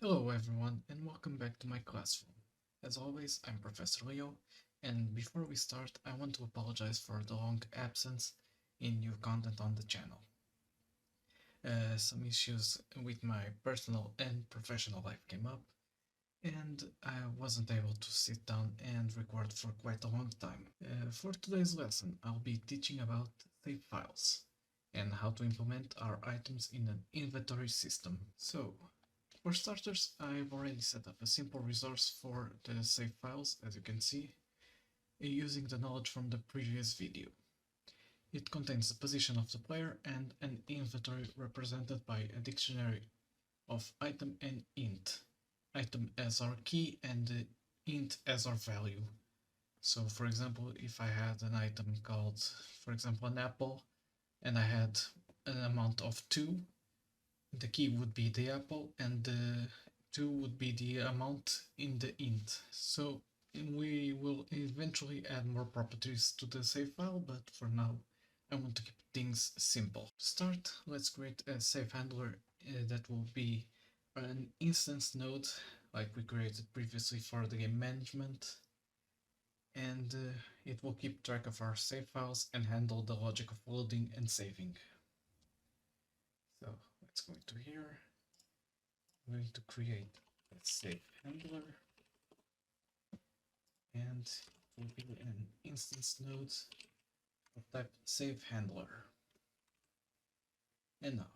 Hello everyone and welcome back to my classroom. As always, I'm Professor Leo, and before we start, I want to apologize for the long absence in new content on the channel. Some issues with my personal and professional life came up, and I wasn't able to sit down and record for quite a long time. For today's lesson, I'll be teaching about save files and how to implement our items in an inventory system. So, for starters, I've already set up a simple resource for the save files, as you can see, using the knowledge from the previous video. It contains the position of the player and an inventory represented by a dictionary of item and int. Item as our key and int as our value. So for example, if I had an item called, for example, an apple, and I had an amount of 2, the key would be the apple and the 2 would be the amount in the int. So we will eventually add more properties to the save file, but for now I want to keep things simple. To start, let's create a save handler that will be an instance node like we created previously for the game management, and it will keep track of our save files and handle the logic of loading and saving. So let's go into here. I'm going to create a save handler, and it will be an instance node of type save handler. And now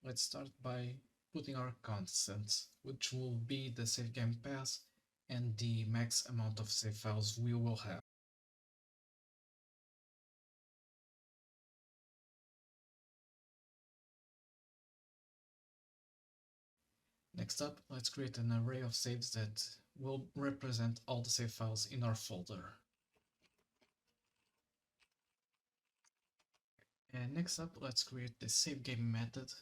let's start by putting our constants, which will be the save game path and the max amount of save files we will have. Next up, let's create an array of saves that will represent all the save files in our folder. And next up, let's create the save game method,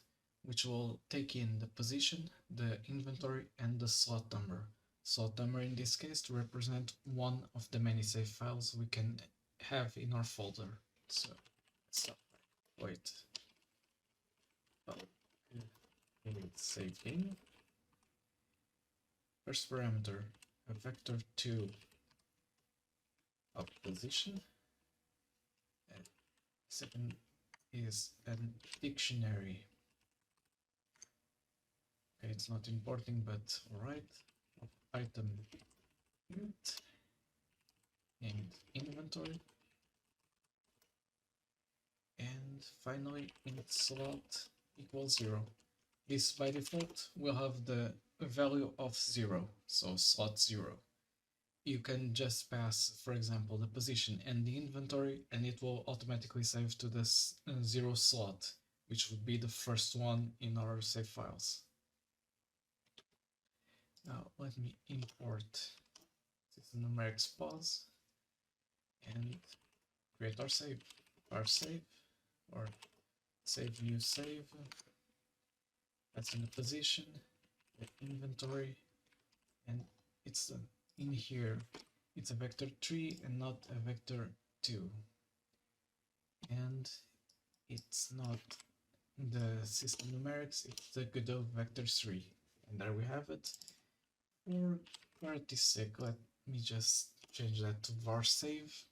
which will take in the position, the inventory, and the slot number. Slot number in this case to represent one of the many save files we can have in our folder. So let's start by void save game. First parameter, a vector2 of position. And second is a dictionary. Okay, it's not importing, but alright. Of item int and inventory. And finally, int slot equals 0. This by default will have the value of 0, so slot 0. You can just pass, for example, the position and the inventory, and it will automatically save to this 0 slot, which would be the first one in our save files. Now let me import this numerics pause and create our save. Or save new save. That's in the position, the inventory, and it's in here. It's a vector 3 and not a vector 2. And it's not the system numerics, it's the Godot vector 3. And there we have it. For clarity's sake, let me just change that to var save.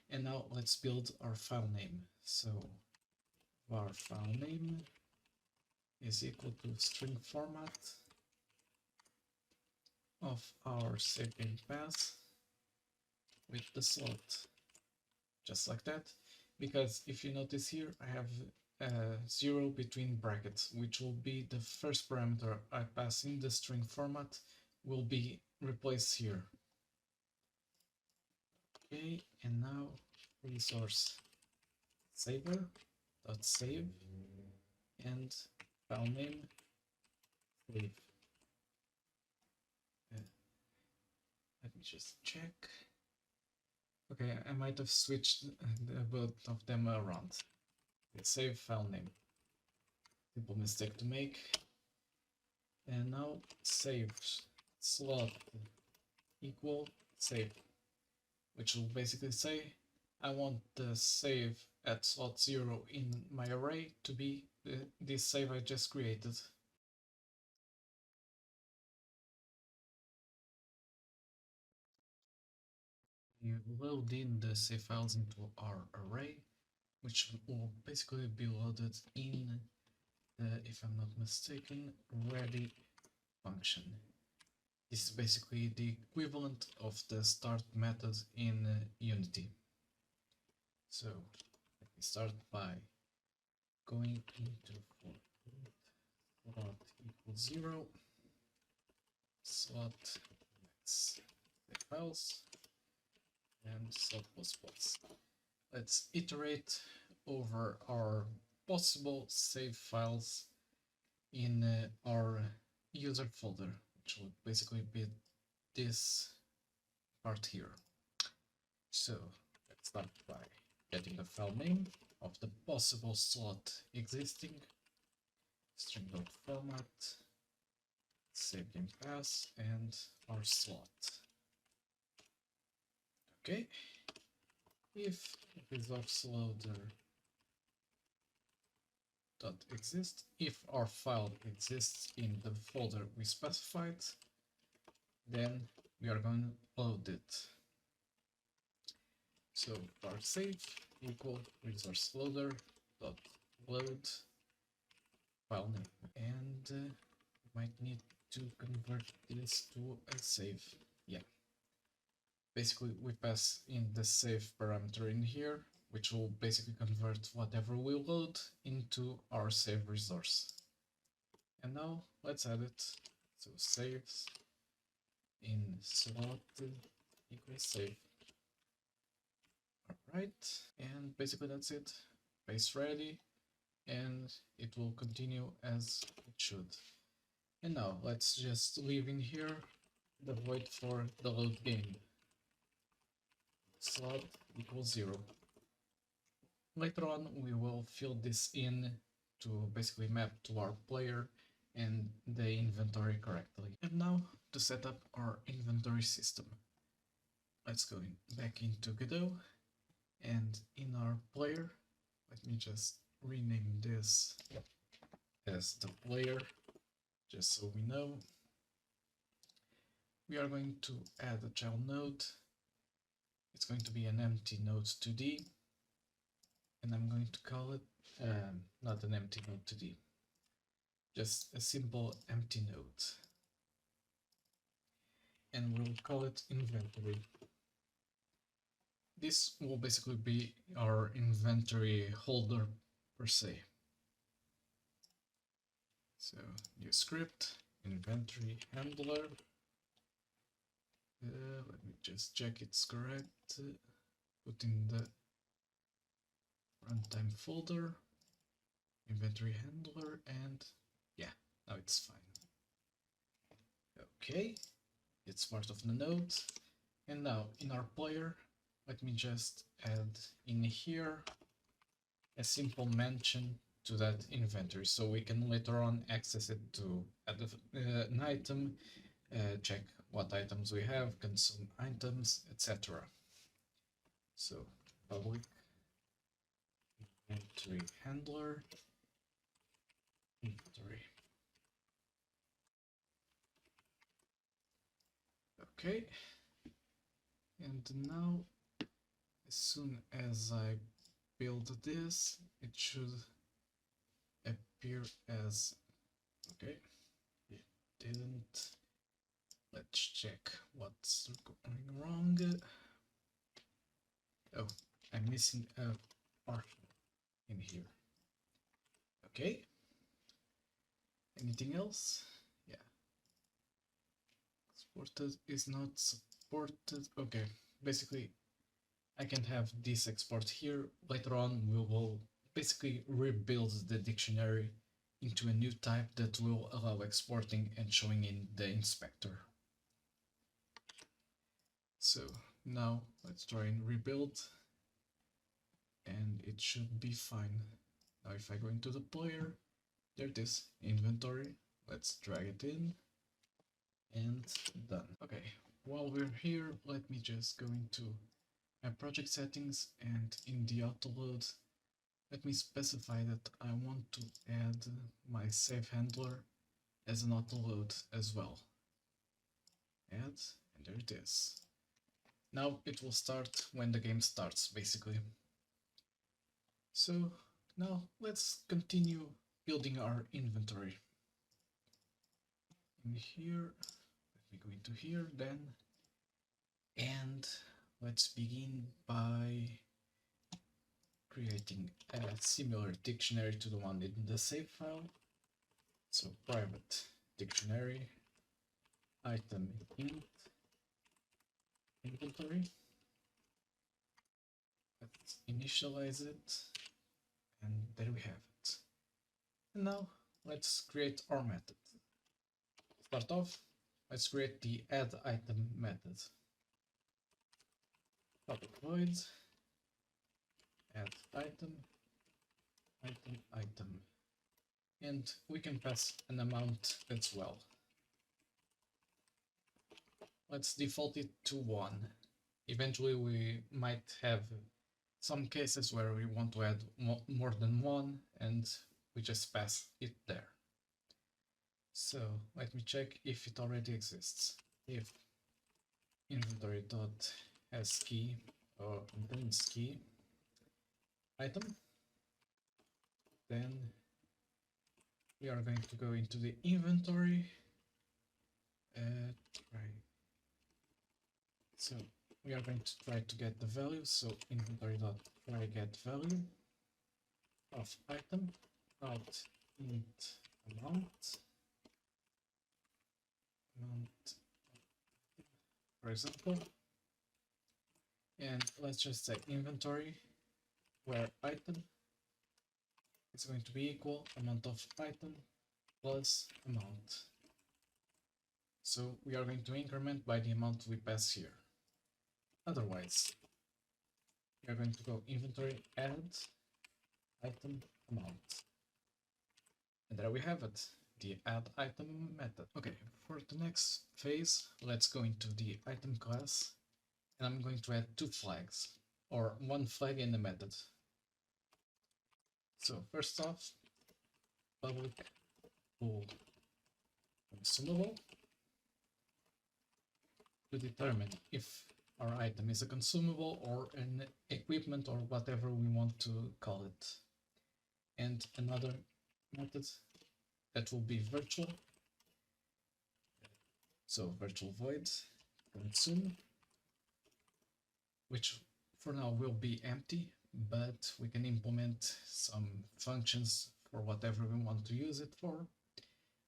And now let's build our file name. So var file name is equal to string format of our save game path with the slot, just like that. Because if you notice here, I have a 0 between brackets, which will be the first parameter I pass in the string format will be replaced here. Okay, and now resource saver.save and file name save. Let me just check. Okay, I might have switched both of them around. Let's save file name. Simple mistake to make. And now save slot equal save, which will basically say I want the save at slot 0 in my array to be this save I just created. we load in the save files into our array, which will basically be loaded in the, if I'm not mistaken, ready function. This is basically the equivalent of the start method in Unity. So let me start by going into for slot equals 0, slot next files, and slot ++. Let's iterate over our possible save files in our user folder, which will basically be this part here. So let's start by getting the file name of the possible slot existing, string.format, save game path, and our slot. Okay, if resource loader .exist, if our file exists in the folder we specified, then we are going to load it. So var save equal resource loader dot load file name, and might need to convert this to a save. Yeah, basically we pass in the save parameter in here, which will basically convert whatever we load into our save resource. And now let's add it. So saves in slot equals save. Alright, and basically that's it. Base ready, and it will continue as it should. And now let's just leave in here the void for the load game. Slot equals 0. Later on we will fill this in to basically map to our player and the inventory correctly. And now to set up our inventory system. Let's go back into Godot, and in our player, let me just rename this as the player, just so we know. We are going to add a child node. It's going to be an empty node 2D, and I'm going to call it not an empty node 2D, just a simple empty node, and we'll call it inventory. This will basically be our inventory holder per se. So new script, inventory handler. Let me just check it's correct. Put in the runtime folder, inventory handler, and yeah, now it's fine. Okay, it's part of the node. And now in our player, let me just add in here a simple mention to that inventory, so we can later on access it to add an item, check what items we have, consume items, etc. So public inventory handler inventory. Okay, and now as soon as I build this, it should appear as, okay, it didn't. Let's check what's going wrong. Oh, I'm missing a partial in here. Okay. Anything else? Yeah. Exported is not supported. Okay. Basically, I can have this export here. Later on, we will basically rebuild the dictionary into a new type that will allow exporting and showing in the inspector. So now let's try and rebuild, and it should be fine. Now if I go into the player, there it is, inventory. Let's drag it in, and done. Okay, while we're here, let me just go into my project settings, and in the autoload, let me specify that I want to add my save handler as an autoload as well. Add, and there it is. Now it will start when the game starts, basically. So now let's continue building our inventory. In here, let me go into here then, and let's begin by creating a similar dictionary to the one in the save file. So private dictionary item int inventory. Let's initialize it, and there we have it. And now let's create our method. Start off, let's create the add item method. Public void add item item, and we can pass an amount as well. Let's default it to 1. Eventually we might have some cases where we want to add more than 1, and we just pass it there. So let me check if it already exists. If inventory.hasKey or contains key item, then we are going to go into the inventory. So we are going to try to get the value. So inventory.try get value of item out int amount, for example, and let's just say inventory where item is going to be equal amount of item plus amount. So we are going to increment by the amount we pass here. Otherwise, we are going to go inventory add item amount. And there we have it, the add item method. Okay, for the next phase, let's go into the item class, and I'm going to add 2 flags, or 1 flag in the method. So first off, public bool consumable to determine if our item is a consumable or an equipment or whatever we want to call it. And another method that will be virtual. So virtual void consume, which for now will be empty, but we can implement some functions for whatever we want to use it for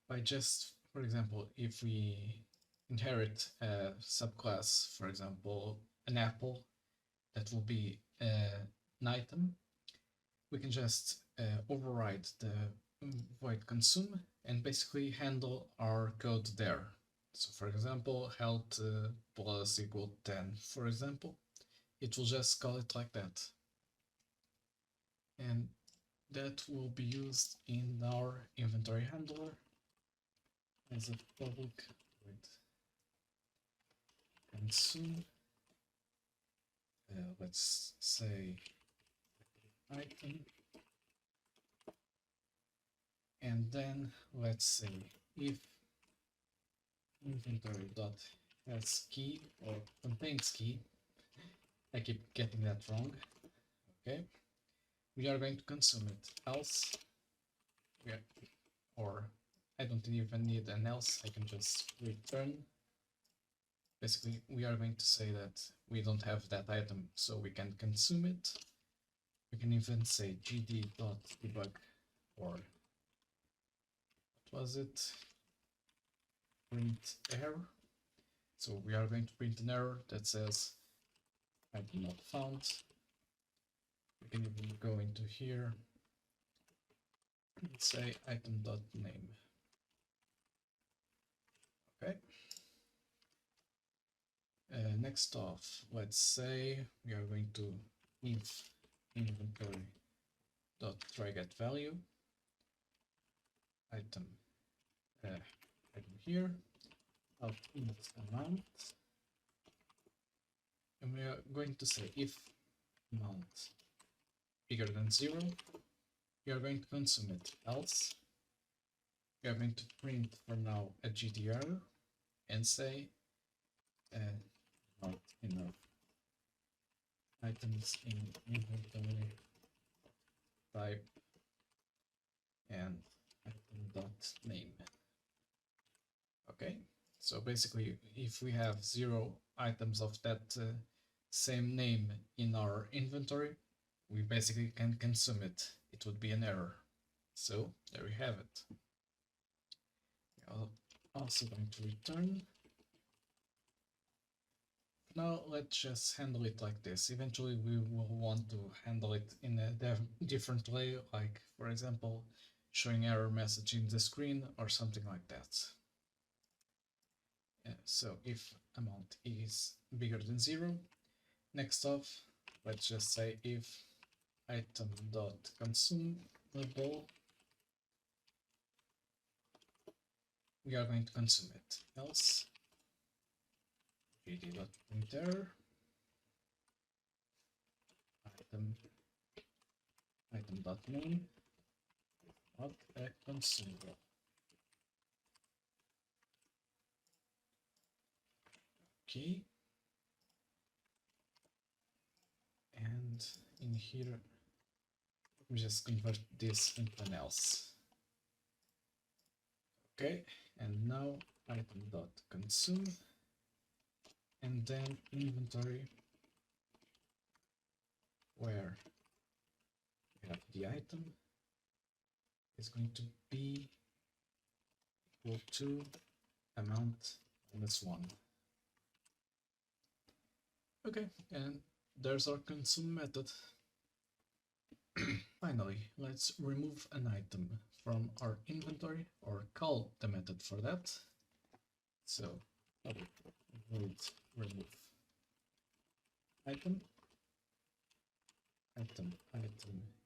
by just, for example, if we inherit a subclass, for example, an apple, that will be an item, we can just override the void consume and basically handle our code there. So for example, health plus equal 10, for example, it will just call it like that. And that will be used in our inventory handler as a public void consume. Let's say item, and then let's say if inventory.hasKey or contains key, I keep getting that wrong, okay, we are going to consume it, else, or I don't even need an else, I can just return. Basically, we are going to say that we don't have that item, so we can consume it. We can even say gd.debug, or what was it? Print error. So we are going to print an error that says item not found. We can even go into here and say item.name. Okay. Next off, let's say we are going to if inventory.tryGetValue item here of int amount, and we are going to say if amount bigger than 0, we are going to consume it, else we are going to print for now a GDR and say not enough items in inventory type and item dot name. Okay, so basically if we have 0 items of that same name in our inventory, we basically can consume it. It would be an error. So there we have it. We are also going to return. Now let's just handle it like this. Eventually we will want to handle it in a different way, like for example showing error message in the screen or something like that. So if amount is bigger than 0, next off let's just say if item.consumable, we are going to consume it, else gd.printerror item.name not a consumable. Okay, and in here we just convert this into an else. Okay, and now item.consume and then inventory where we have the item is going to be equal to amount -1. Okay, and there's our consume method. Finally, let's remove an item from our inventory or call the method for that. So void remove item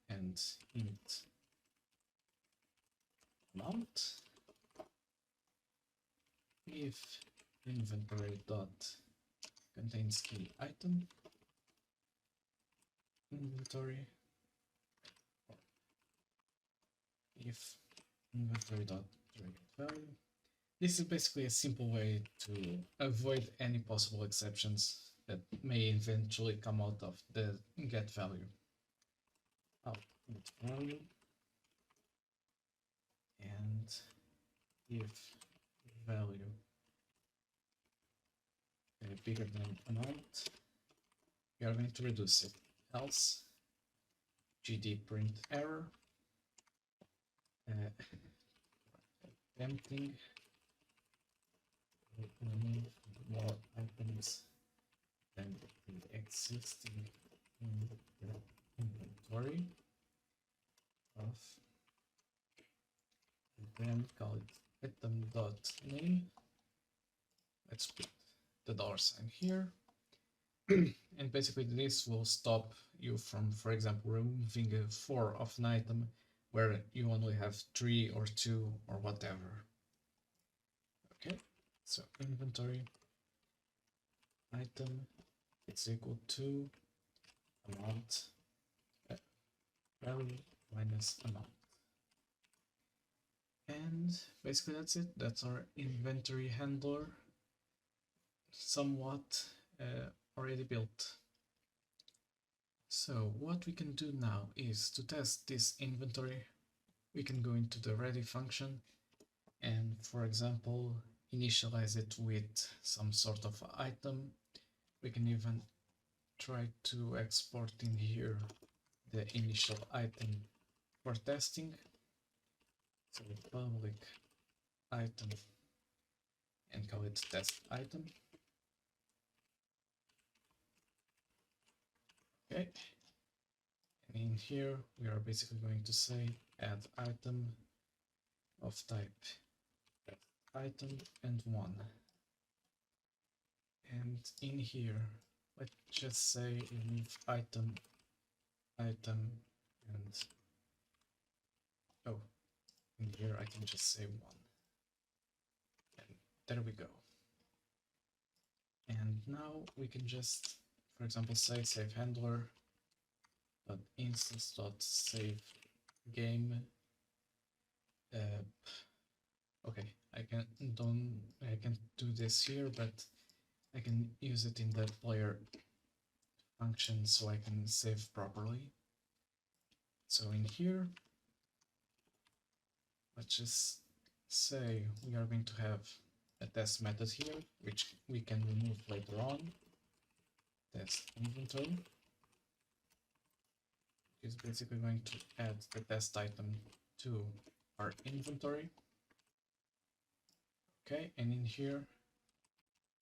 and int amount if inventory dot contains key item inventory if inventory dot value. This is basically a simple way to avoid any possible exceptions that may eventually come out of the get value. Output value and if value bigger than amount, we are going to reduce it, else gd print error tempting remove more items than the existing in the inventory of, and then call it item.name. Let's put the $sign here. And basically this will stop you from, for example, removing a 4 of an item where you only have 3 or 2 or whatever. Okay, so inventory item is equal to amount value minus amount. And basically that's it. That's our inventory handler, somewhat already built. So what we can do now is to test this inventory. We can go into the ready function and, for example, initialize it with some sort of item. We can even try to export in here the initial item for testing. So public item and call it test item. Okay, and in here we are basically going to say add item of type item and 1. And in here, let's just say remove item, and oh, in here I can just say 1. And there we go. And now we can just, for example, say save handler instance.save game. Okay, I can't do this here, but I can use it in the player function so I can save properly. So in here, let's just say we are going to have a test method here, which we can remove later on. Test inventory is basically going to add the test item to our inventory. Okay, and in here,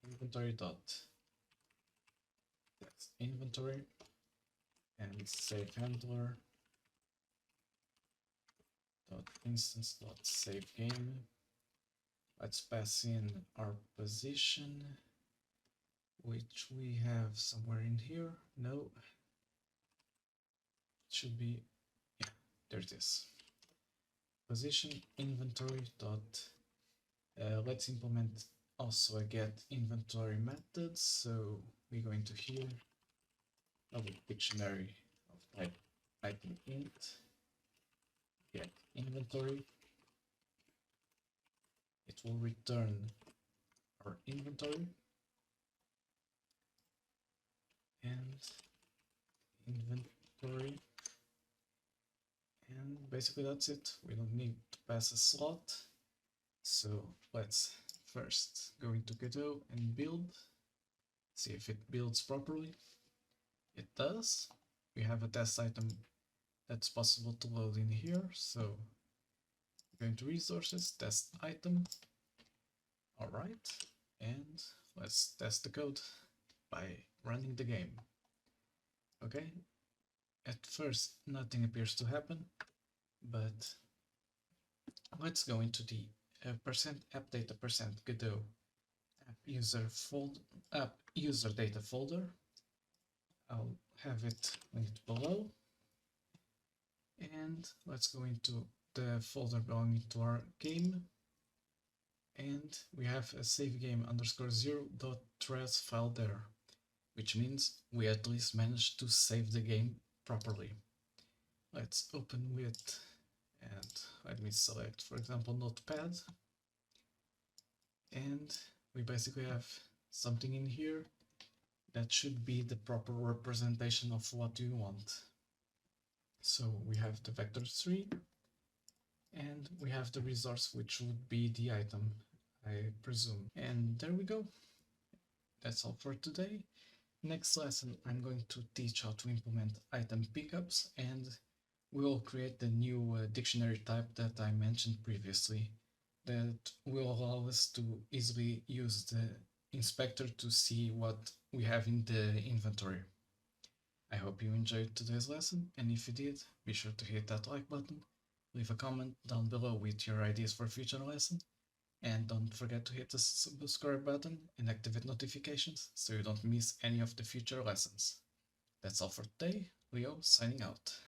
inventory dot test inventory and save handler dot instance dot save game. Let's pass in our position, which we have somewhere in here. No, it should be, yeah, there it is. Position inventory dot. Let's implement also a get inventory method. So we're going to here a dictionary of type item int get inventory. It will return our inventory and inventory, and basically that's it. We don't need to pass a slot. So let's first go into Godot and build, see if it builds properly. It does. We have a test item that's possible to load in here. So go into resources, test item. All right, and let's test the code by running the game. Okay, at first nothing appears to happen, but let's go into the %appdata Godot app user data folder. I'll have it linked below, and let's go into the folder belonging to our game, and we have a savegame_0.res file there, which means we at least managed to save the game properly. Let's open with, and let me select, for example, Notepad, and we basically have something in here that should be the proper representation of what you want. So we have the vector3, and we have the resource, which would be the item, I presume. And there we go. That's all for today. Next lesson, I'm going to teach how to implement item pickups, and we'll create the new dictionary type that I mentioned previously that will allow us to easily use the inspector to see what we have in the inventory. I hope you enjoyed today's lesson, and if you did, be sure to hit that like button, leave a comment down below with your ideas for future lesson, and don't forget to hit the subscribe button and activate notifications so you don't miss any of the future lessons. That's all for today. Leo signing out.